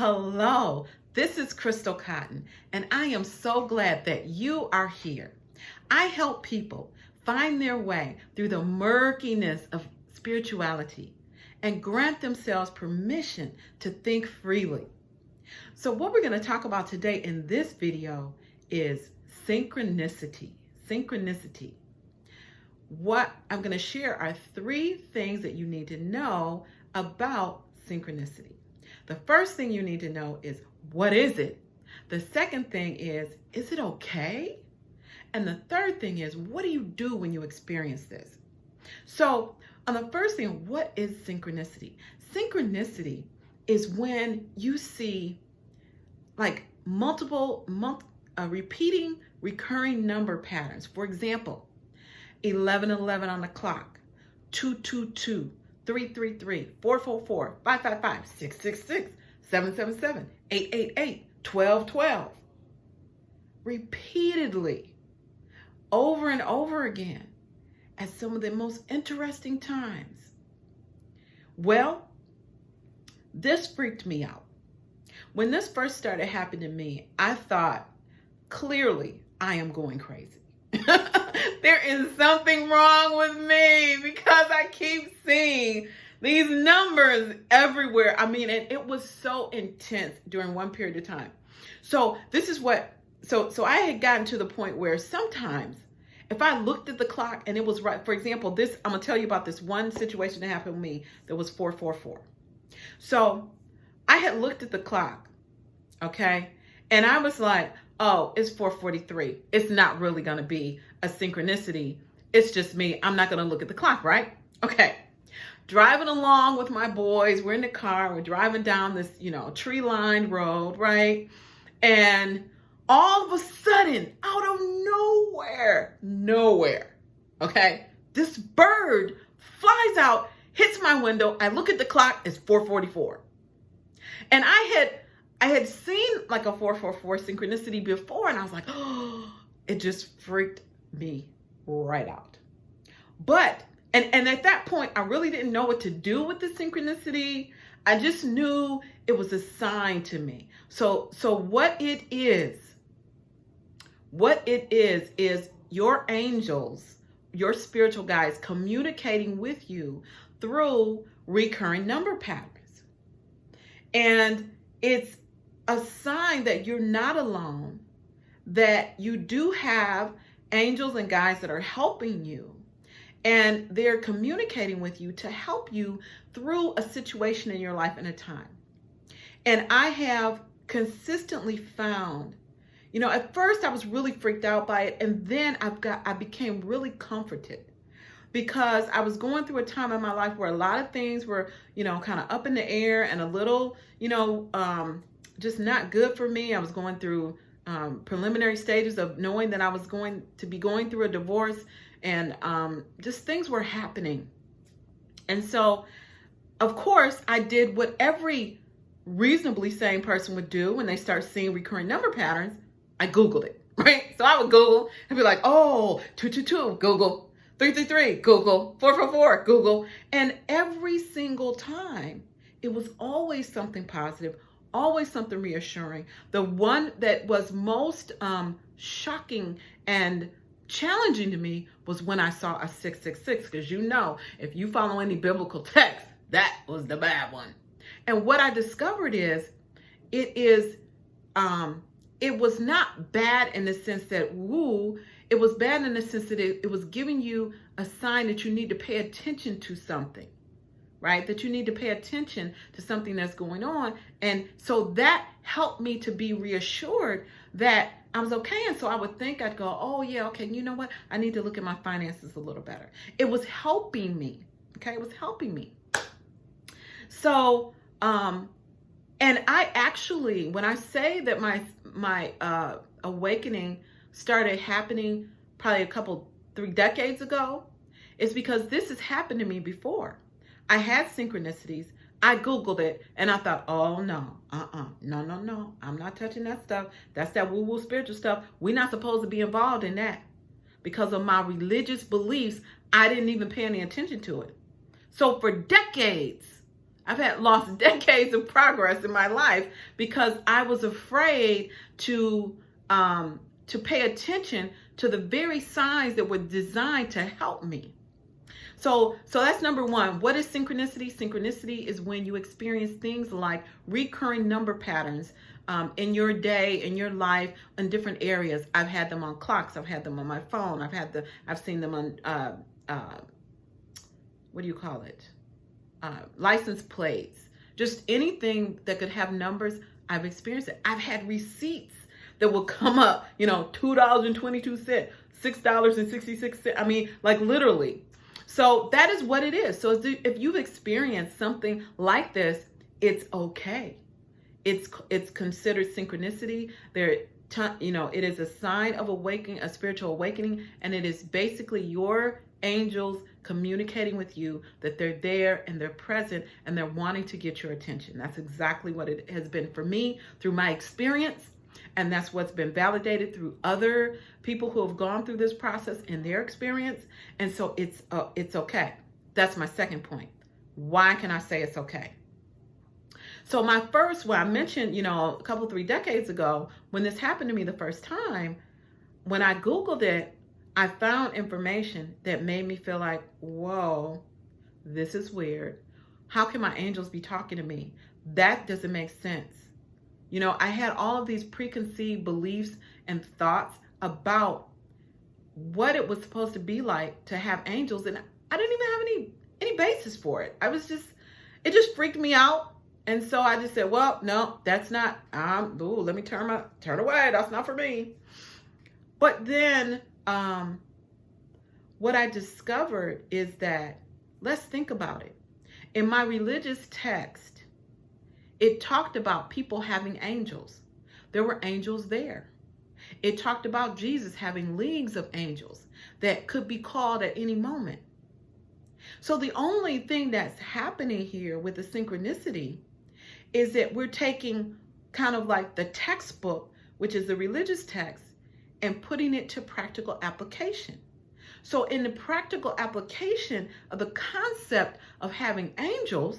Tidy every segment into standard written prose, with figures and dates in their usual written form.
Hello, this is Crystal Cotton, and I am so glad that you are here. I help people find their way through the murkiness of spirituality and grant themselves permission to think freely. So what we're going to talk about today in this video is synchronicity. Synchronicity. What I'm going to share are 3 things that you need to know about synchronicity. The first thing you need to know is, what is it? The second thing is it okay? And the third thing is, what do you do when you experience this? So on the first thing, what is synchronicity? Synchronicity is when you see like multiple repeating recurring number patterns. For example, 1111 on the clock, 222, 333, 444, 555, 666, 777, 888, 1212. Repeatedly, over and over again, at some of the most interesting times. Well, this freaked me out. When this first started happening to me, I thought, clearly, I am going crazy. There is something wrong with me because I keep seeing these numbers everywhere. I mean, and it was so intense during one period of time. So this is what, so I had gotten to the point where sometimes if I looked at the clock and it was right, for example, this, I'm gonna tell you about this one situation that happened with me that was 444. So I had looked at the clock, okay? And I was like, oh, it's 4:43. It's not really going to be a synchronicity. It's just me. I'm not going to look at the clock, right? Okay. Driving along with my boys. We're in the car. We're driving down this, tree-lined road, right? And all of a sudden, out of nowhere, okay, this bird flies out, hits my window. I look at the clock. It's 4:44. And I had seen like a 444 synchronicity before, and I was like, oh, it just freaked me right out. But, and at that point, I really didn't know what to do with the synchronicity. I just knew it was a sign to me. So what it is your angels, your spiritual guides communicating with you through recurring number patterns. And it's a sign that you're not alone, that you do have angels and guides that are helping you, and they're communicating with you to help you through a situation in your life and a time. And I have consistently found, at first I was really freaked out by it, and then I became really comforted because I was going through a time in my life where a lot of things were, kind of up in the air and a little, just not good for me. I was going through preliminary stages of knowing that I was going to be going through a divorce, and just things were happening. And so, of course, I did what every reasonably sane person would do when they start seeing recurring number patterns. I Googled it, right? So I would Google and be like, oh, 222, Google, 333, Google, 444, Google. And every single time, it was always something positive, always something reassuring. The one that was most shocking and challenging to me was when I saw a 666, because if you follow any biblical text, that was the bad one. And what I discovered is, it was not bad in the sense that, it was bad in the sense that it was giving you a sign that you need to pay attention to something. Right? That you need to pay attention to something that's going on. And so that helped me to be reassured that I was okay. And so I would think, I'd go, oh yeah, okay, you know what? I need to look at my finances a little better. It was helping me. Okay, it was helping me. So, and I actually, when I say that my awakening started happening probably 3 decades ago, it's because this has happened to me before. I had synchronicities. I Googled it and I thought, oh no, no. I'm not touching that stuff. That's that woo-woo spiritual stuff. We're not supposed to be involved in that. Because of my religious beliefs, I didn't even pay any attention to it. So for decades, I've had lost decades of progress in my life because I was afraid to pay attention to the very signs that were designed to help me. So that's number one. What is synchronicity? Synchronicity is when you experience things like recurring number patterns in your day, in your life, in different areas. I've had them on clocks. I've had them on my phone. I've seen them on what do you call it? License plates. Just anything that could have numbers. I've experienced it. I've had receipts that will come up. $2.22, $6.66. I mean, like literally. So that is what it is. So if you've experienced something like this, it's okay. It's considered synchronicity. It is a sign of awakening, a spiritual awakening, and it is basically your angels communicating with you that they're there and they're present and they're wanting to get your attention. That's exactly what it has been for me through my experience. And that's what's been validated through other people who have gone through this process in their experience. And so it's okay. That's my second point. Why can I say it's okay? So my first one, I mentioned, a couple, 3 decades ago, when this happened to me the first time, when I Googled it, I found information that made me feel like, whoa, this is weird. How can my angels be talking to me? That doesn't make sense. I had all of these preconceived beliefs and thoughts about what it was supposed to be like to have angels, and I didn't even have any basis for it. It just freaked me out. And so I just said, well, no, that's not, let me turn away. That's not for me. But then what I discovered is that, let's think about it. In my religious text, it talked about people having angels. There were angels there. It talked about Jesus having leagues of angels that could be called at any moment. So the only thing that's happening here with the synchronicity is that we're taking kind of like the textbook, which is the religious text, and putting it to practical application. So in the practical application of the concept of having angels,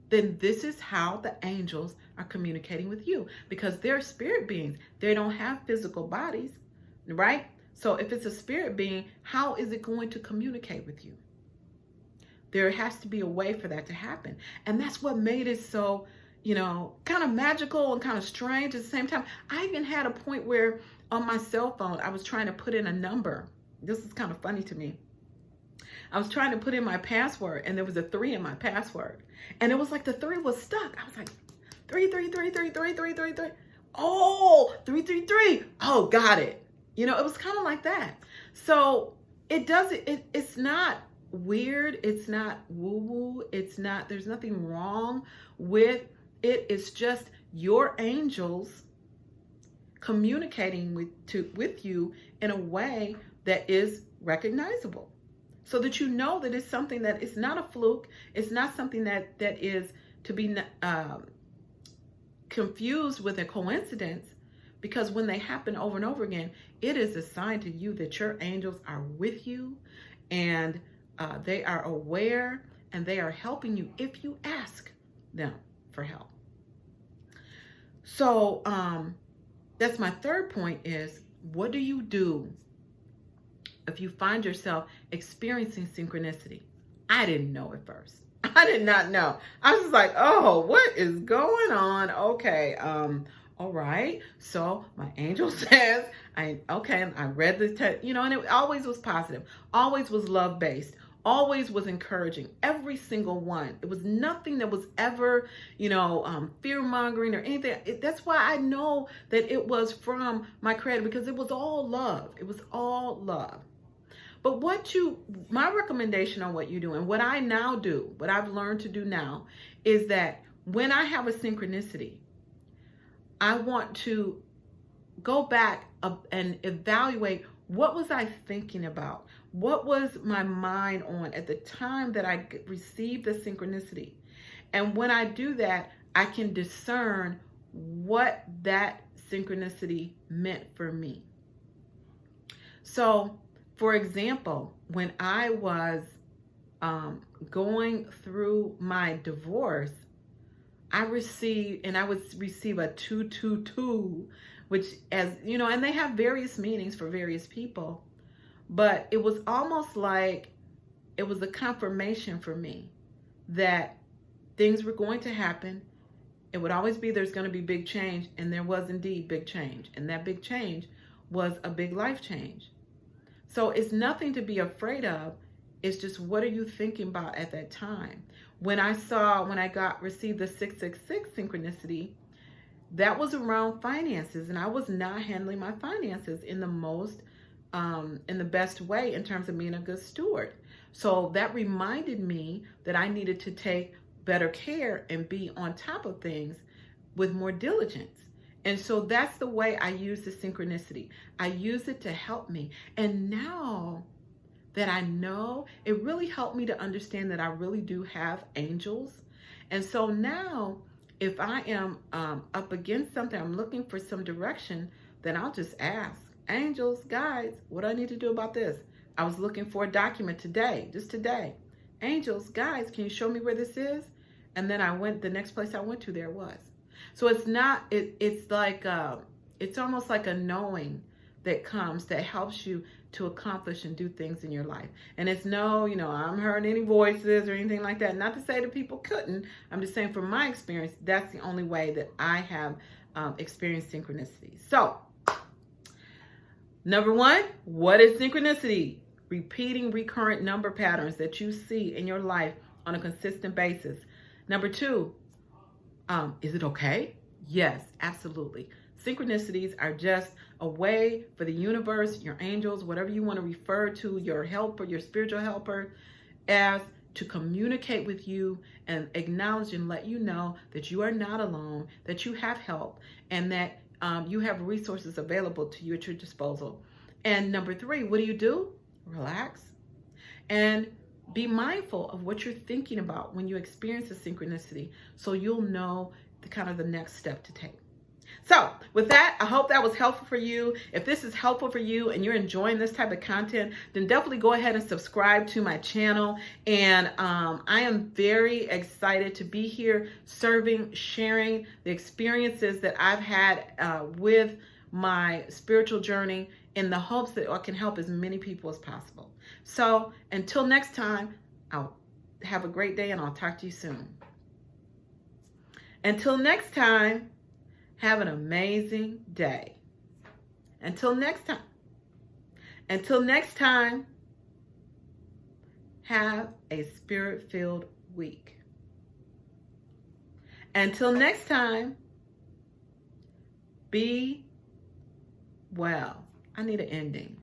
then this is how the angels are communicating with you, because they're spirit beings. They don't have physical bodies, right? So if it's a spirit being, how is it going to communicate with you? There has to be a way for that to happen. And that's what made it so, kind of magical and kind of strange at the same time. I even had a point where on my cell phone, I was trying to put in a number. This is kind of funny to me. I was trying to put in my password, and there was a 3 in my password. And it was like the 3 was stuck. I was like, 333333333. Oh, 333. Oh, got it. It was kind of like that. So it's not weird. It's not woo-woo. There's nothing wrong with it. It's just your angels communicating with you in a way that is recognizable, so that you know that it's something that is not a fluke. It's not something that is to be confused with a coincidence, because when they happen over and over again, it is a sign to you that your angels are with you, and they are aware, and they are helping you if you ask them for help. So that's my third point is, what do you do if you find yourself experiencing synchronicity? I didn't know at first. I did not know. I was just like, oh, what is going on? Okay, all right. So my angel says, I read the text, and it always was positive, always was love-based, always was encouraging, every single one. It was nothing that was ever, fear-mongering or anything. That's why I know that it was from my Creator, because it was all love. It was all love. But my recommendation on what you do, and what I now do, what I've learned to do now, is that when I have a synchronicity, I want to go back and evaluate, what was I thinking about? What was my mind on at the time that I received the synchronicity? And when I do that, I can discern what that synchronicity meant for me. So, for example, when I was going through my divorce, I would receive a 222, which, as you know, and they have various meanings for various people, but it was almost like it was a confirmation for me that things were going to happen. It would always be there's going to be big change, and there was indeed big change, and that big change was a big life change. So it's nothing to be afraid of. It's just, what are you thinking about at that time? When I received the 666 synchronicity, that was around finances, and I was not handling my finances in the best way in terms of being a good steward. So that reminded me that I needed to take better care and be on top of things with more diligence. And so that's the way I use the synchronicity. I use it to help me. And now that I know, it really helped me to understand that I really do have angels. And so now, if I am up against something, I'm looking for some direction, then I'll just ask, angels, guides, what do I need to do about this? I was looking for a document today, just today. Angels, guides, can you show me where this is? And then the next place I went to, there was. So it's almost like a knowing that comes, that helps you to accomplish and do things in your life. And it's I'm hearing any voices or anything like that. Not to say that people couldn't. I'm just saying, from my experience, that's the only way that I have experienced synchronicity. So, number one, what is synchronicity? Repeating recurrent number patterns that you see in your life on a consistent basis. Number two, is it okay? Yes, absolutely. Synchronicities are just a way for the universe, your angels, whatever you want to refer to, your helper, your spiritual helper, as to communicate with you and acknowledge and let you know that you are not alone, that you have help, and that you have resources available to you at your disposal. And number three, what do? Relax and be mindful of what you're thinking about when you experience a synchronicity, so you'll know the next step to take. So with that, I hope that was helpful for you. If this is helpful for you and you're enjoying this type of content, then definitely go ahead and subscribe to my channel. And I am very excited to be here serving, sharing the experiences that I've had with my spiritual journey, in the hopes that I can help as many people as possible. So until next time, I'll have a great day and I'll talk to you soon. Until next time, have an amazing day. Until next time, have a spirit-filled week. Until next time, be well. I need an ending.